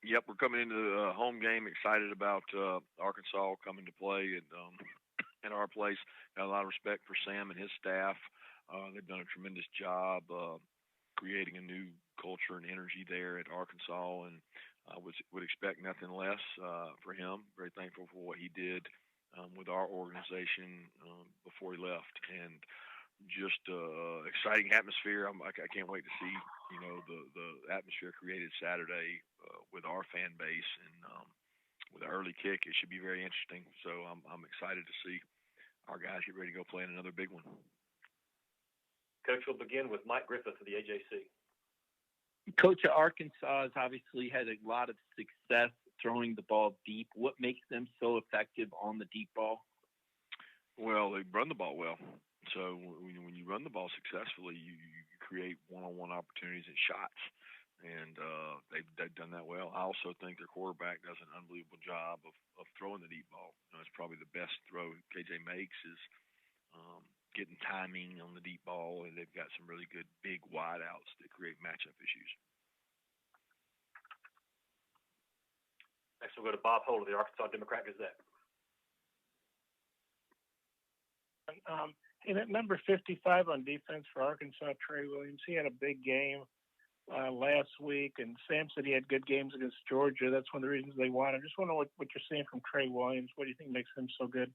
Yep, we're coming into the home game. Excited about Arkansas coming to play at our place. Got a lot of respect for Sam and his staff. They've done a tremendous job creating a new culture and energy there at Arkansas, and would expect nothing less for him. Very thankful for what he did with our organization before he left, and just exciting atmosphere. I can't wait to see the atmosphere created Saturday with our fan base and with an early kick. It should be very interesting. So I'm excited to see our guys get ready to go play in another big one. Coach will begin with Mike Griffith of the AJC. Coach, Arkansas has obviously had a lot of success throwing the ball deep. What makes them so effective on the deep ball? Well, they run the ball well. So when you run the ball successfully, you create one-on-one opportunities and shots, and they've done that well. I also think their quarterback does an unbelievable job of throwing the deep ball. It's probably the best throw KJ makes is getting timing on the deep ball, and they've got some really good big wide outs that create matchup issues. Next, we'll go to Bob Holt of the Arkansas Democrat Gazette. Hey, that number 55 on defense for Arkansas, Trey Williams, he had a big game last week, and Sam said he had good games against Georgia. That's one of the reasons they won. I just want to know what you're seeing from Trey Williams. What do you think makes him so good?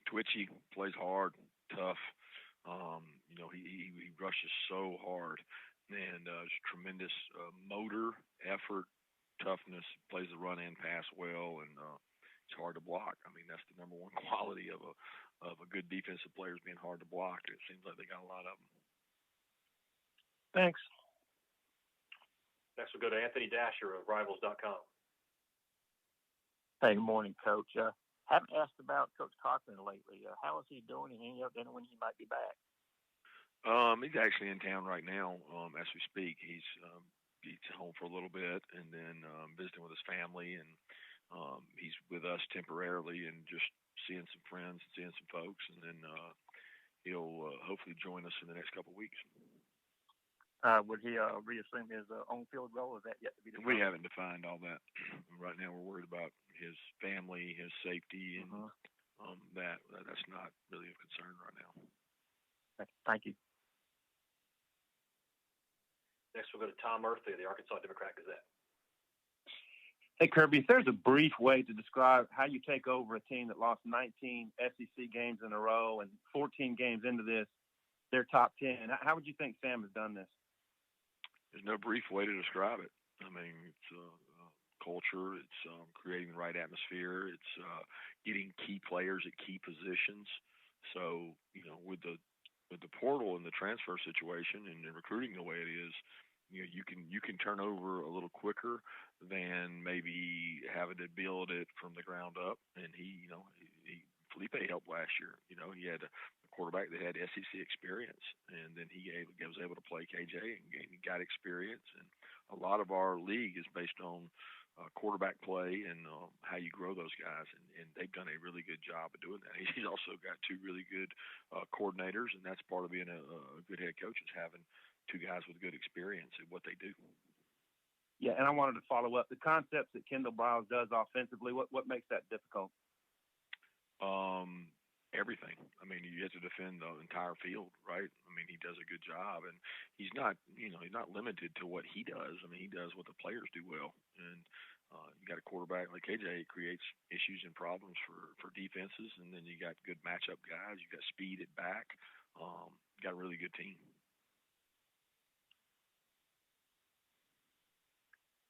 Twitchy, plays hard, tough. He rushes so hard, and tremendous motor, effort, toughness. Plays the run and pass well, and it's hard to block. I mean, that's the number one quality of a good defensive player is being hard to block. It seems like they got a lot of them. Thanks. Next, we'll go to Anthony Dasher of Rivals.com. Hey, good morning, Coach. Haven't asked about Coach Cochran lately. How is he doing? And any update on when he might be back? He's actually in town right now as we speak. He's home for a little bit and then visiting with his family, and he's with us temporarily and just seeing some friends and seeing some folks, and then he'll hopefully join us in the next couple of weeks. Would he reassume his on-field role? Is that yet to be defined? We haven't defined all that. Right now we're worried about his family, his safety, and that's not really of concern right now. Thank you. Next, we'll go to Tom Murphy of the Arkansas Democrat Gazette. Hey, Kirby, if there's a brief way to describe how you take over a team that lost 19 SEC games in a row and 14 games into this, they're top 10, how would you think Sam has done this? There's no brief way to describe it. I mean, it's culture. It's creating the right atmosphere. It's getting key players at key positions. So, with the portal and the transfer situation and recruiting the way it is, you can turn over a little quicker than maybe having to build it from the ground up. And Felipe helped last year. He had a quarterback that had SEC experience, and then he was able to play KJ and got experience. And a lot of our league is based on quarterback play and how you grow those guys, and they've done a really good job of doing that. He's also got two really good coordinators, and that's part of being a good head coach is having two guys with good experience at what they do. Yeah, and I wanted to follow up the concepts that Kendall Briles does offensively. What makes that difficult? Everything. I mean, you have to defend the entire field, right? I mean, he does a good job, and he's not limited to what he does. I mean, he does what the players do well, and you got a quarterback like KJ, it creates issues and problems for defenses, and then you got good matchup guys. You got speed at back. You got a really good team.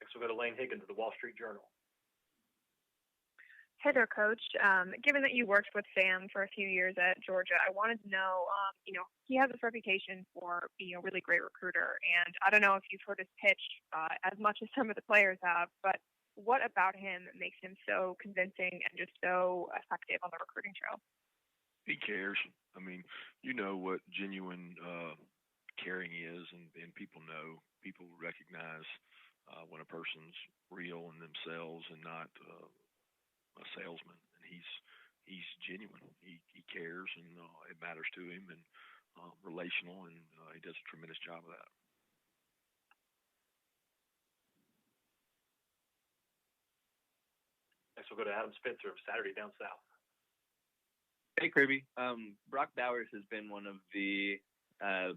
Next, we'll go to Lane Higgins of the Wall Street Journal. Hey there, Coach. Given that you worked with Sam for a few years at Georgia, I wanted to know, he has this reputation for being a really great recruiter, and I don't know if you've heard his pitch as much as some of the players have, but what about him makes him so convincing and just so effective on the recruiting trail? He cares. I mean, you know what genuine caring is, and people know. People recognize when a person's real in themselves and not a salesman, and he's genuine. He cares, and it matters to him, and relational, and he does a tremendous job of that. Next, we'll go to Adam Spencer of Saturday Down South. Hey, Kirby. Brock Bowers has been one of the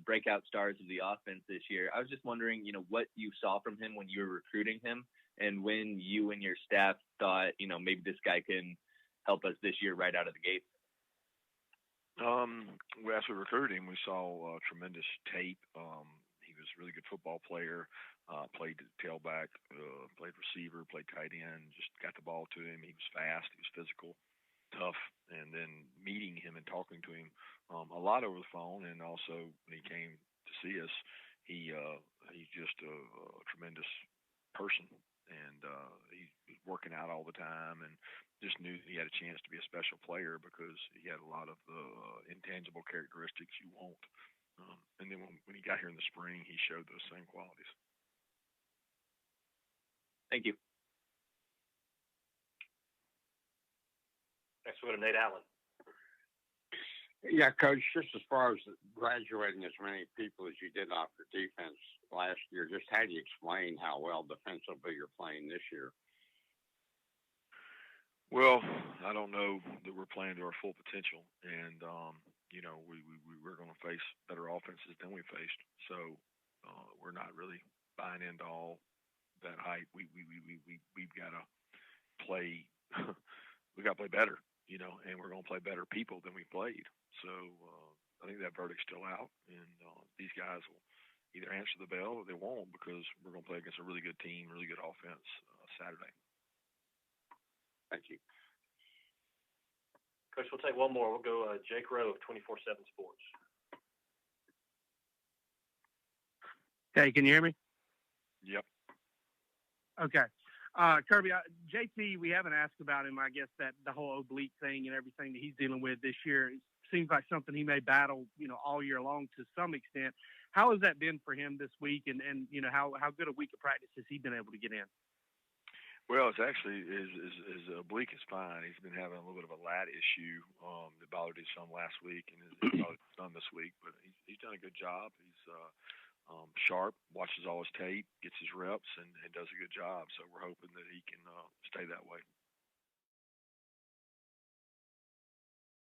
breakout stars of the offense this year. I was just wondering, what you saw from him when you were recruiting him, and when you and your staff thought, maybe this guy can help us this year right out of the gate. As we recruited him, we saw tremendous tape. He was a really good football player. Played tailback, played receiver, played tight end. Just got the ball to him. He was fast. He was physical, tough. And then meeting him and talking to him a lot over the phone, and also when he came to see us, he's just a tremendous person, and he was working out all the time, and just knew he had a chance to be a special player because he had a lot of the intangible characteristics you want. And then when he got here in the spring, he showed those same qualities. Thank you. Next, we'll go to Nate Allen. Yeah, Coach, just as far as graduating as many people as you did off your defense last year, just how do you explain how well defensively you're playing this year? Well, I don't know that we're playing to our full potential, and we're going to face better offenses than we faced. So we're not really buying into all that hype. We've got to play. We got to play better, and we're going to play better people than we played. So I think that verdict's still out, and these guys will either answer the bell or they won't, because we're going to play against a really good team, really good offense Saturday. Thank you. Coach, we'll take one more. We'll go Jake Rowe of 24/7 Sports. Hey, can you hear me? Yep. Okay. Kirby, JT, we haven't asked about him. I guess that the whole oblique thing and everything that he's dealing with this year, it seems like something he may battle, all year long to some extent. How has that been for him this week, and how good a week of practice has he been able to get in? Well, it's actually his oblique is fine. He's been having a little bit of a lat issue that bothered him some last week, and it's bothered him some this week. But he's done a good job. He's sharp, watches all his tape, gets his reps, and does a good job. So we're hoping that he can stay that way.